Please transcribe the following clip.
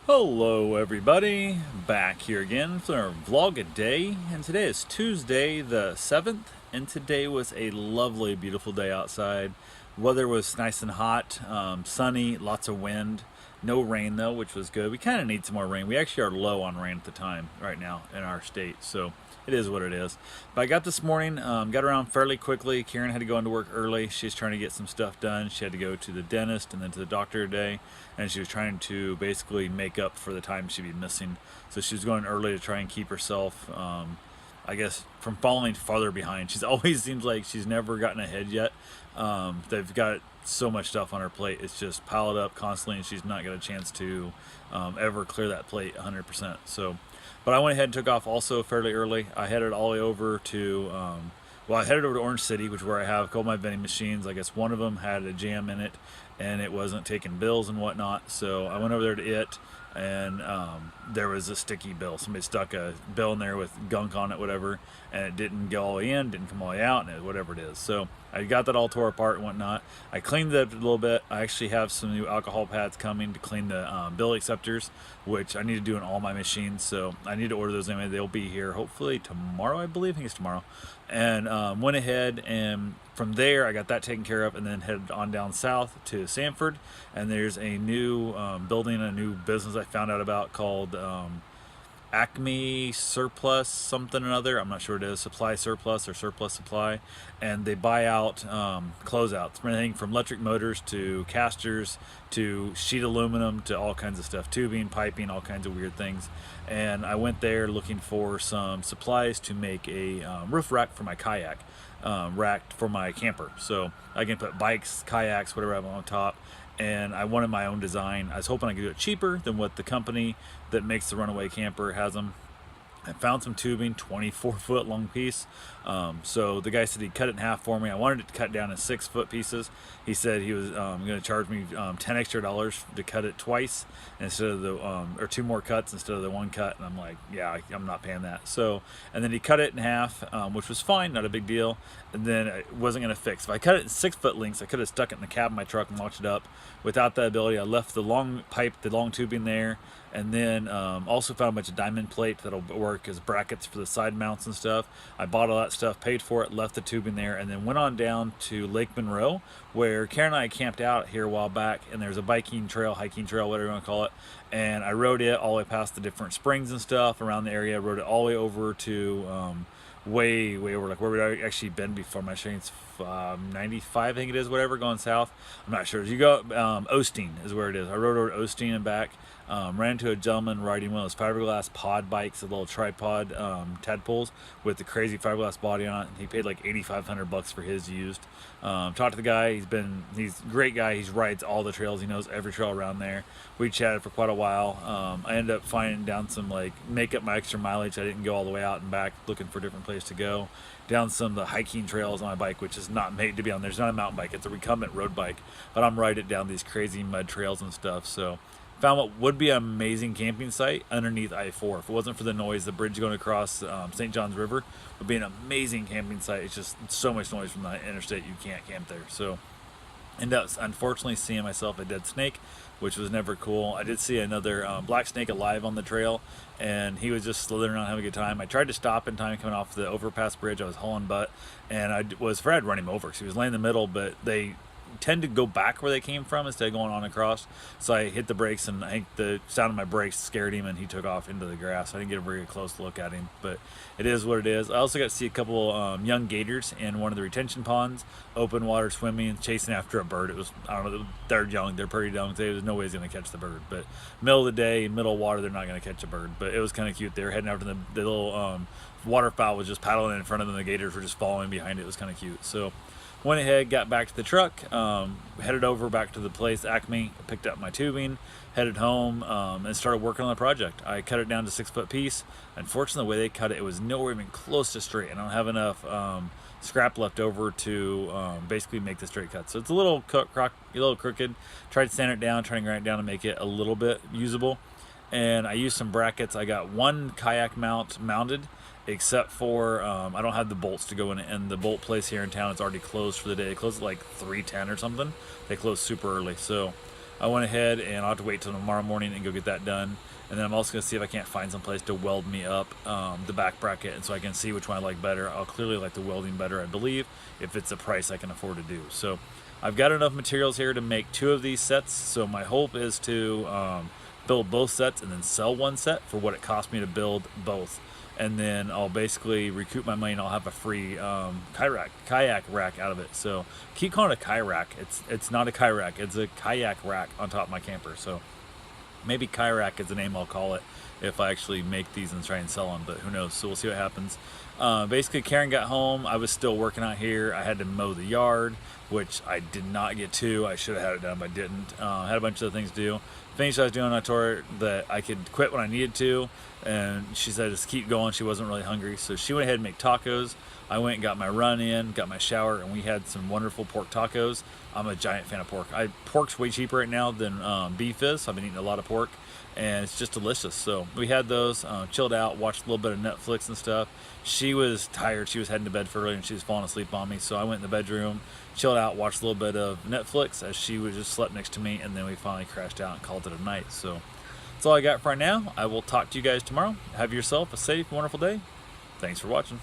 Hello everybody, back here again for our vlog a day, and today is Tuesday the 7th, and today was a lovely beautiful day outside. Weather was nice and hot, sunny, lots of wind, no rain though, which was good. We kind of need some more rain. We actually are low on rain at the time right now in our state, so it is what it is. But I got this morning, got around fairly quickly. Karen had to go into work early. She's trying to get some stuff done. She had to go to the dentist and then to the doctor today, and she was trying to basically make up for the time she'd be missing. So she was going early to try and keep herself, I guess, from falling farther behind. She's always seems like she's never gotten ahead yet. They've got so much stuff on her plate. It's just piled up constantly, and she's not got a chance to ever clear that plate 100%. So, but I went ahead and took off also fairly early. I headed all the way over to, I headed over to Orange City, which is where I have a couple of my vending machines. I guess one of them had a jam in it, and it wasn't taking bills and whatnot. So I went over there to it, and there was a sticky bill. Somebody stuck a bill in there with gunk on it, whatever, and it didn't go all the way in, didn't come all the way out, and whatever it is. So I got that all tore apart and whatnot. I cleaned it up a little bit. I actually have some new alcohol pads coming to clean the bill acceptors, which I need to do in all my machines. So I need to order those anyway. They'll be here hopefully tomorrow, I believe. I think it's tomorrow. And went ahead, and from there I got that taken care of, and then headed on down south to Sanford. And there's a new building, a new business I found out about called Acme Surplus something or other. I'm not sure what it is, Supply Surplus or Surplus Supply, and they buy out closeouts, everything from electric motors to casters to sheet aluminum to all kinds of stuff, tubing, piping, all kinds of weird things. And I went there looking for some supplies to make a roof rack for my kayak, rack for my camper, so I can put bikes, kayaks, whatever I have on top. And I wanted my own design. I was hoping I could do it cheaper than what the company that makes the Runaway Camper has them. I found some tubing, 24-foot long piece. So the guy said he'd cut it in half for me. I wanted it to cut down in 6-foot pieces. He said he was going to charge me $10 extra to cut it twice instead of the, or 2 more cuts instead of the 1 cut. And I'm like, yeah, I'm not paying that. So, and then he cut it in half, which was fine, not a big deal. And then it wasn't going to fix. If I cut it in 6-foot lengths, I could have stuck it in the cab of my truck and locked it up. Without that ability, I left the long pipe, the long tubing there, and then also found a bunch of diamond plate that'll work as brackets for the side mounts and stuff. I bought all that stuff, paid for it, left the tubing there, and then went on down to Lake Monroe, where Karen and I camped out here a while back, and there's a biking trail, hiking trail, whatever you want to call it, and I rode it all the way past the different springs and stuff around the area, rode it all the way over to way over, like where we'd actually been before. My train's 95, I think it is, whatever, going south. I'm not sure. You go, Osteen is where it is. I rode over to Osteen and back. Ran into a gentleman riding one of those fiberglass pod bikes, a little tripod tadpoles with the crazy fiberglass body on it. And he paid like $8,500 for his used. Talked to the guy. He's a great guy. He rides all the trails. He knows every trail around there. We chatted for quite a while. I ended up finding down some, like, make up my extra mileage. I didn't go all the way out and back looking for a different place to go. Down some of the hiking trails on my bike, which is not made to be on. There's not a mountain bike. It's a recumbent road bike, but I'm riding it down these crazy mud trails and stuff. So found what would be an amazing camping site underneath I-4. If it wasn't for the noise, the bridge going across St. Johns River would be an amazing camping site. It's just so much noise from the interstate, you can't camp there. So ended up unfortunately seeing myself a dead snake, which was never cool. I did see another black snake alive on the trail, and he was just slithering around having a good time. I tried to stop in time coming off the overpass bridge. I was hauling butt, and I was afraid I'd run him over because he was laying in the middle, but they tend to go back where they came from instead of going on across. So I hit the brakes, and I think the sound of my brakes scared him, and he took off into the grass. I didn't get a very close look at him, but it is what it is. I also got to see a couple young gators in one of the retention ponds, open water swimming, chasing after a bird. It was, I don't know, they're young, they're pretty young. There's no way he's going to catch the bird, but middle of the day, middle of water, they're not going to catch a bird. But it was kind of cute. They were heading after the little waterfowl was just paddling in front of them. The gators were just following behind it. It was kind of cute. So went ahead, got back to the truck, headed over back to the place, Acme, picked up my tubing, headed home, and started working on the project. I cut it down to 6-foot piece. Unfortunately, the way they cut it, it was nowhere even close to straight. I don't have enough scrap left over to basically make the straight cut. So it's a little crooked. Tried to sand it down, trying to grind it down to make it a little bit usable. And I used some brackets. I got one kayak mount mounted, except for I don't have the bolts to go in it, and the bolt place here in town is already closed for the day. They closed at like 3:10 or something. They closed super early, so I went ahead and I'll have to wait till tomorrow morning and go get that done. And then I'm also going to see if I can't find some place to weld me up the back bracket, and so I can see which one I like better. I'll clearly like the welding better, I believe, if it's a price I can afford to do. So I've got enough materials here to make 2 of these sets, so my hope is to build both sets and then sell one set for what it cost me to build both. And then I'll basically recoup my money and I'll have a free kayak rack out of it. So keep calling it a kayak. It's not a kayak, it's a kayak rack on top of my camper. So maybe kayak is the name I'll call it if I actually make these and try and sell them, but who knows. So we'll see what happens. Basically, Karen got home. I was still working out here. I had to mow the yard, which I did not get to. I should have had it done, but I didn't. I had a bunch of other things to do. Finished what I was doing. I told her that I could quit when I needed to, and she said just keep going. She wasn't really hungry, so she went ahead and made tacos. I went and got my run in, got my shower, and we had some wonderful pork tacos. I'm a giant fan of pork. Pork's way cheaper right now than beef is, so I've been eating a lot of pork, and it's just delicious. So we had those, chilled out, watched a little bit of Netflix and stuff. She was tired. She was heading to bed for early, and she was falling asleep on me, so I went in the bedroom, chilled out, watched a little bit of Netflix as she was just slept next to me, and then we finally crashed out and called it a night. So that's all I got for right now. I will talk to you guys tomorrow. Have yourself a safe, wonderful day. Thanks for watching.